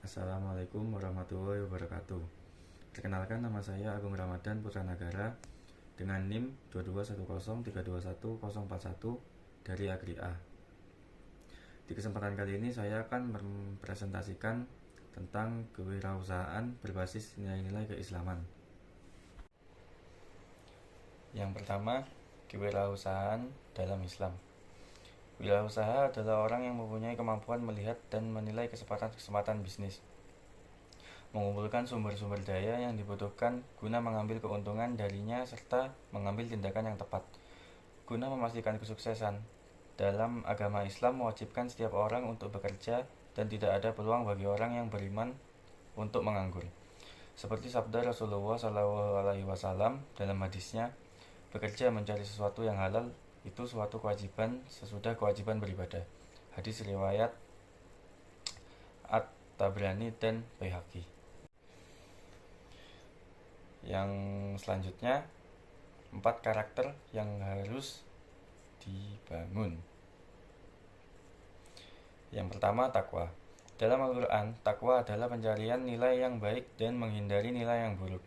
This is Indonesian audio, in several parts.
Assalamualaikum warahmatullahi wabarakatuh. Perkenalkan, nama saya Agung Ramadan Putra Nagara dengan NIM 22103210041 dari Agri A. Di kesempatan kali ini saya akan mempresentasikan tentang kewirausahaan berbasis nilai-nilai keislaman. Yang pertama, kewirausahaan dalam Islam. Wirausaha adalah orang yang mempunyai kemampuan melihat dan menilai kesempatan bisnis, mengumpulkan sumber-sumber daya yang dibutuhkan guna mengambil keuntungan darinya serta mengambil tindakan yang tepat guna memastikan kesuksesan. Dalam agama Islam mewajibkan setiap orang untuk bekerja dan tidak ada peluang bagi orang yang beriman untuk menganggur. Seperti sabda Rasulullah SAW dalam hadisnya, bekerja mencari sesuatu yang halal itu suatu kewajiban sesudah kewajiban beribadah. Hadis riwayat At-Tabrani dan Baihaqi. Yang selanjutnya, 4 karakter yang harus dibangun. Yang pertama, takwa. Dalam Al-Quran, takwa adalah pencarian nilai yang baik dan menghindari nilai yang buruk.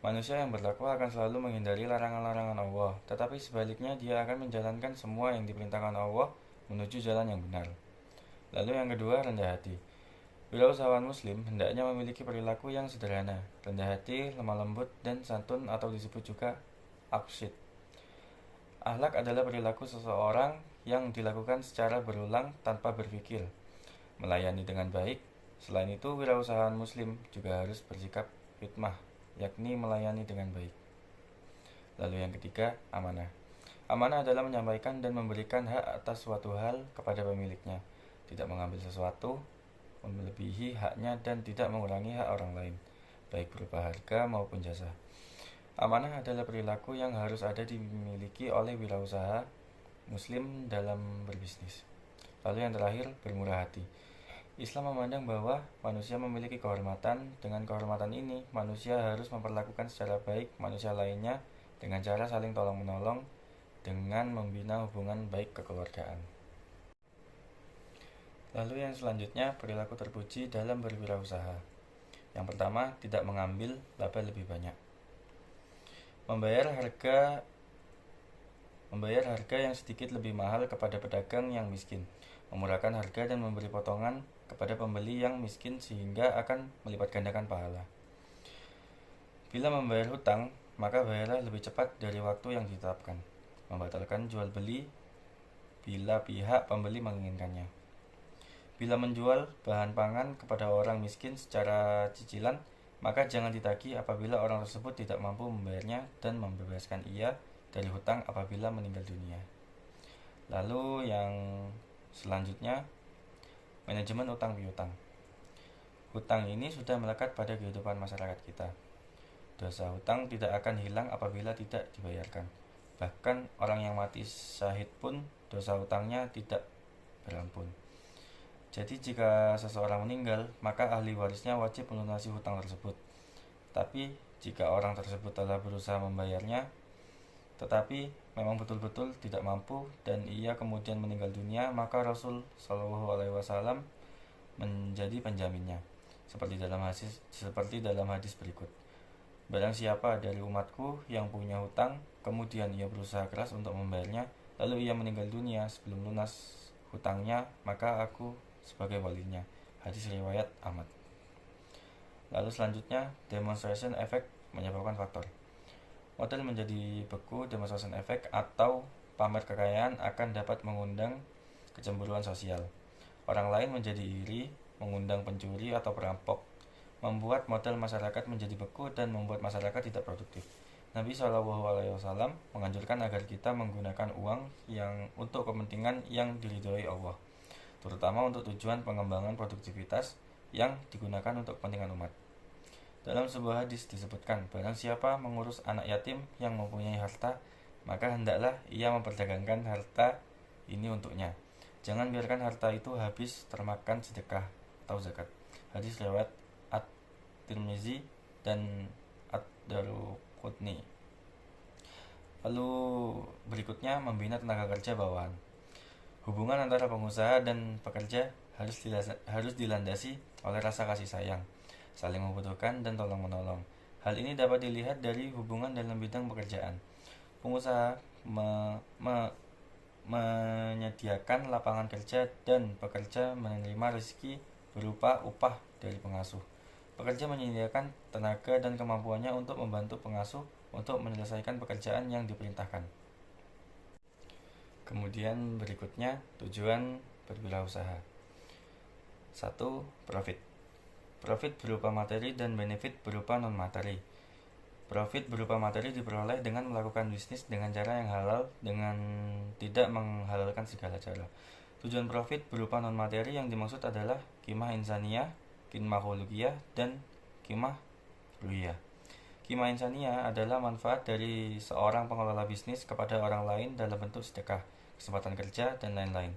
Manusia yang bertakwa akan selalu menghindari larangan-larangan Allah, tetapi sebaliknya dia akan menjalankan semua yang diperintahkan Allah menuju jalan yang benar. Lalu yang kedua, rendah hati. Wirausahawan muslim hendaknya memiliki perilaku yang sederhana, rendah hati, lemah lembut, dan santun atau disebut juga aqsid. Akhlak adalah perilaku seseorang yang dilakukan secara berulang tanpa berpikir, melayani dengan baik. Selain itu, wirausahawan muslim juga harus bersikap khidmah, yakni melayani dengan baik. Lalu yang ketiga, amanah. Amanah adalah menyampaikan dan memberikan hak atas suatu hal kepada pemiliknya, tidak mengambil sesuatu melebihi haknya dan tidak mengurangi hak orang lain, baik berupa harga maupun jasa. Amanah adalah perilaku yang harus ada dimiliki oleh wirausaha muslim dalam berbisnis. Lalu yang terakhir, bermurah hati. Islam memandang bahwa manusia memiliki kehormatan. Dengan kehormatan ini, manusia harus memperlakukan secara baik manusia lainnya dengan cara saling tolong-menolong dengan membina hubungan baik kekeluargaan. Lalu yang selanjutnya, perilaku terpuji dalam berwirausaha. Yang pertama, tidak mengambil laba lebih banyak. Membayar harga yang sedikit lebih mahal kepada pedagang yang miskin, memurahkan harga dan memberi potongan kepada pembeli yang miskin sehingga akan melipat gandakan pahala. Bila membayar hutang, maka bayarlah lebih cepat dari waktu yang ditetapkan. Membatalkan jual beli bila pihak pembeli menginginkannya. Bila menjual bahan pangan kepada orang miskin secara cicilan, maka jangan ditagih apabila orang tersebut tidak mampu membayarnya dan membebaskan ia dari hutang apabila meninggal dunia. Lalu yang selanjutnya, manajemen utang piutang. Hutang ini sudah melekat pada kehidupan masyarakat kita. Dosa hutang tidak akan hilang apabila tidak dibayarkan. Bahkan orang yang mati syahid pun dosa hutangnya tidak berampun. Jadi jika seseorang meninggal, maka ahli warisnya wajib melunasi hutang tersebut. Tapi jika orang tersebut telah berusaha membayarnya, tetapi memang betul-betul tidak mampu dan ia kemudian meninggal dunia, maka Rasul Shallallahu Alaihi Wasallam menjadi penjaminnya. Seperti dalam hadis berikut. Barang siapa dari umatku yang punya hutang, kemudian ia berusaha keras untuk membayarnya, lalu ia meninggal dunia sebelum lunas hutangnya, maka aku sebagai walinya. Hadis riwayat Ahmad. Lalu selanjutnya, demonstration effect menyebabkan faktor. Model menjadi beku. Demonstration effect atau pamer kekayaan akan dapat mengundang kecemburuan sosial. Orang lain menjadi iri, mengundang pencuri atau perampok, membuat model masyarakat menjadi beku dan membuat masyarakat tidak produktif. Nabi SAW menganjurkan agar kita menggunakan uang yang untuk kepentingan yang diridhoi Allah, terutama untuk tujuan pengembangan produktivitas yang digunakan untuk kepentingan umat. Dalam sebuah hadis disebutkan, barang siapa mengurus anak yatim yang mempunyai harta, maka hendaklah ia memperdagangkan harta ini untuknya. Jangan biarkan harta itu habis termakan sedekah atau zakat. Hadis riwayat At-Tirmizi dan Ad-Daruqutni. Lalu berikutnya, membina tenaga kerja bawahan. Hubungan antara pengusaha dan pekerja harus dilandasi oleh rasa kasih sayang, saling membutuhkan, dan tolong-menolong. Hal ini dapat dilihat dari hubungan dalam bidang pekerjaan. Pengusaha menyediakan lapangan kerja dan pekerja menerima rezeki berupa upah dari pengasuh. Pekerja menyediakan tenaga dan kemampuannya untuk membantu pengasuh untuk menyelesaikan pekerjaan yang diperintahkan. Kemudian berikutnya tujuan berwirausaha. 1. Profit. Profit berupa materi dan benefit berupa non-materi. Profit berupa materi diperoleh dengan melakukan bisnis dengan cara yang halal dengan tidak menghalalkan segala cara. Tujuan profit berupa non-materi yang dimaksud adalah qimah insaniyah, qimah khuluqiyah, dan qimah ruhiyah. Qimah insaniyah adalah manfaat dari seorang pengelola bisnis kepada orang lain dalam bentuk sedekah, kesempatan kerja, dan lain-lain.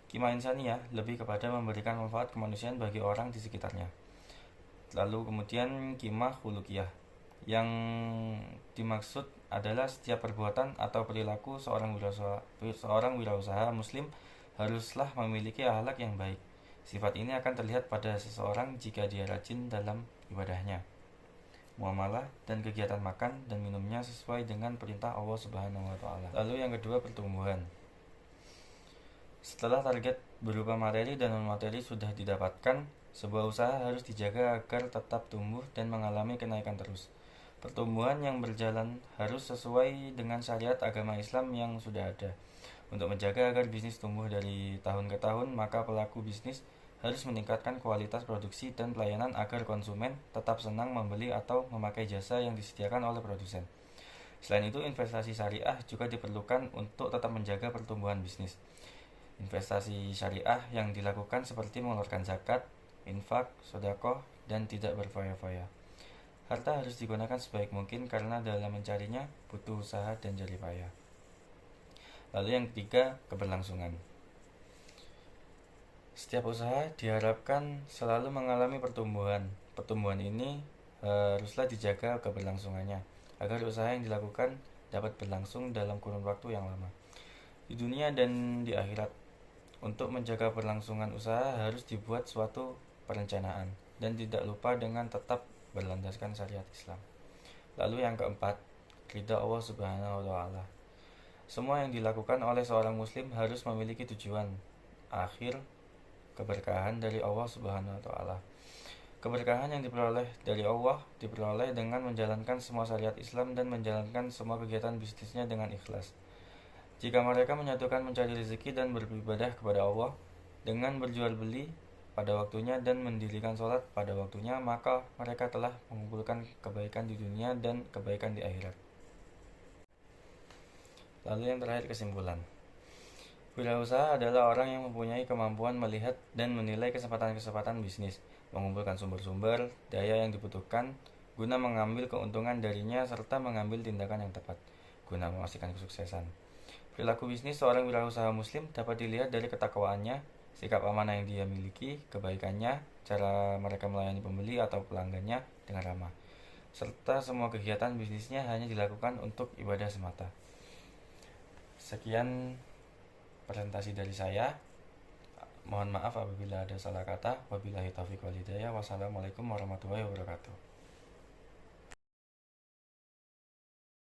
Qimah insaniyah lebih kepada memberikan manfaat kemanusiaan bagi orang di sekitarnya. Lalu kemudian qimah khuluqiyah, yang dimaksud adalah setiap perbuatan atau perilaku seorang wirausaha muslim haruslah memiliki akhlak yang baik. Sifat ini akan terlihat pada seseorang jika dia rajin dalam ibadahnya, muamalah, dan kegiatan makan dan minumnya sesuai dengan perintah Allah Subhanahu wa taala. Lalu yang kedua, pertumbuhan. Setelah target berupa materi dan non-materi sudah didapatkan, sebuah usaha harus dijaga agar tetap tumbuh dan mengalami kenaikan terus. Pertumbuhan yang berjalan harus sesuai dengan syariat agama Islam yang sudah ada. Untuk menjaga agar bisnis tumbuh dari tahun ke tahun, maka pelaku bisnis harus meningkatkan kualitas produksi dan pelayanan agar konsumen tetap senang membeli atau memakai jasa yang disediakan oleh produsen. Selain itu, investasi syariah juga diperlukan untuk tetap menjaga pertumbuhan bisnis. Investasi syariah yang dilakukan seperti mengeluarkan zakat, infak, sedekah, dan tidak berfoya-foya. Harta harus digunakan sebaik mungkin karena dalam mencarinya butuh usaha dan jerih payah. Lalu yang ketiga, keberlangsungan. Setiap usaha diharapkan selalu mengalami pertumbuhan. Pertumbuhan ini haruslah dijaga keberlangsungannya agar usaha yang dilakukan dapat berlangsung dalam kurun waktu yang lama di dunia dan di akhirat. Untuk menjaga berlangsungan usaha harus dibuat suatu perencanaan dan tidak lupa dengan tetap berlandaskan syariat Islam. Lalu yang keempat, ridha Allah Subhanahu wa taala. Semua yang dilakukan oleh seorang muslim harus memiliki tujuan akhir keberkahan dari Allah Subhanahu wa taala. Keberkahan yang diperoleh dari Allah diperoleh dengan menjalankan semua syariat Islam dan menjalankan semua kegiatan bisnisnya dengan ikhlas. Jika mereka menyatukan mencari rezeki dan beribadah kepada Allah dengan berjual beli pada waktunya dan mendirikan sholat pada waktunya, maka mereka telah mengumpulkan kebaikan di dunia dan kebaikan di akhirat. Lalu yang terakhir, kesimpulan. Wirausaha adalah orang yang mempunyai kemampuan melihat dan menilai kesempatan-kesempatan bisnis, mengumpulkan sumber-sumber daya yang dibutuhkan guna mengambil keuntungan darinya serta mengambil tindakan yang tepat guna memastikan kesuksesan. Perilaku bisnis seorang wirausaha muslim dapat dilihat dari ketakwaannya, sikap amanah yang dia miliki, kebaikannya, cara mereka melayani pembeli atau pelanggannya dengan ramah, serta semua kegiatan bisnisnya hanya dilakukan untuk ibadah semata. Sekian presentasi dari saya. Mohon maaf apabila ada salah kata. Wabillahi taufiq wal hidayah. Wassalamualaikum warahmatullahi wabarakatuh.